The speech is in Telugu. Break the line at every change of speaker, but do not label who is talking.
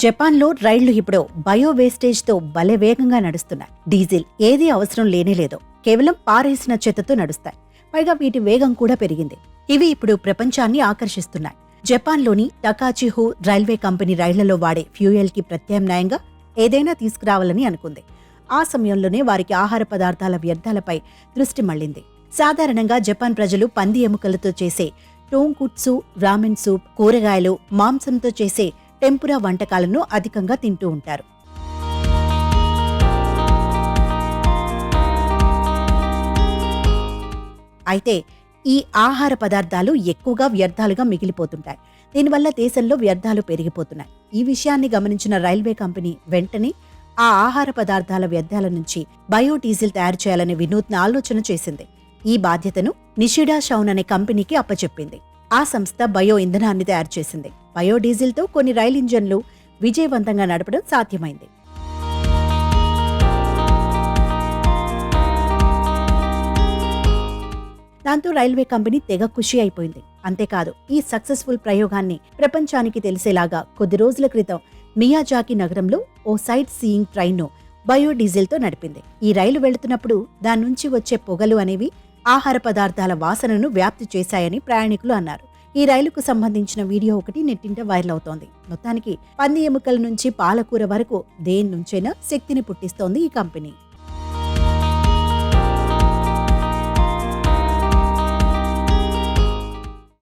జపాన్లో రైళ్లు ఇప్పుడు బయో వేస్టేజ్తో భలే వేగంగా నడుస్తున్నాయి. డీజిల్ ఏదీ అవసరం లేనేలేదు. కేవలం పారేసిన చెత్తతో నడుస్తాయి. పైగా వీటి వేగం కూడా పెరిగింది. ఇవి ఇప్పుడు ప్రపంచాన్ని ఆకర్షిస్తున్నాయి. జపాన్లోని టకాచిహు రైల్వే కంపెనీ రైళ్లలో వాడే ఫ్యూయల్కి ప్రత్యామ్నాయంగా ఏదైనా తీసుకురావాలని అనుకుంది. ఆ సమయంలోనే వారికి ఆహార పదార్థాల వ్యర్థాలపై దృష్టి మళ్లింది. సాధారణంగా జపాన్ ప్రజలు పంది ఎముకలతో చేసే టోంకుట్సు, రామెన్ సూప్, కూరగాయలు, మాంసంతో చేసే టెంపురా వంటకాలను అధికంగా తింటూ ఉంటారు. అయితే ఈ ఆహార పదార్థాలు ఎక్కువగా వ్యర్థాలుగా మిగిలిపోతుంటాయి. దీనివల్ల దేశంలో వ్యర్థాలు పెరిగిపోతున్నాయి. ఈ విషయాన్ని గమనించిన రైల్వే కంపెనీ వెంటనే ఆ ఆహార పదార్థాల వ్యర్థాల నుంచి బయోడీజిల్ తయారు చేయాలనే వినూత్న ఆలోచన చేసింది. ఈ బాధ్యతను నిషిడా షౌన్ అనే కంపెనీకి అప్పచెప్పింది. ఆ సంస్థ బయో ఇంధనాన్ని తయారు చేసింది. బయోడీజిల్తో కొన్ని రైలు ఇంజన్లు విజయవంతంగా నడపడం సాధ్యమైంది. దాంతో రైల్వే కంపెనీ తెగ ఖుషి అయిపోయింది. అంతేకాదు, ఈ సక్సెస్ఫుల్ ప్రయోగాన్ని ప్రపంచానికి తెలిసేలాగా కొద్ది రోజుల క్రితం మియాజాకి నగరంలో ఓ సైట్ సీయింగ్ ట్రైన్ను బయోడీజిల్తో నడిపింది. ఈ రైలు వెళుతున్నప్పుడు దాని నుంచి వచ్చే పొగలు అనేవి ఆహార పదార్థాల వాసనను వ్యాప్తి చేశాయని ప్రయాణికులు అన్నారు. ఈ రైలుకు సంబంధించిన వీడియో ఒకటి నెట్టింట వైరల్ అవుతోంది. మొత్తానికి పంది ఎముకల నుంచి పాలకూర వరకు దేని నుంచైనా శక్తిని పుట్టిస్తోంది ఈ కంపెనీ.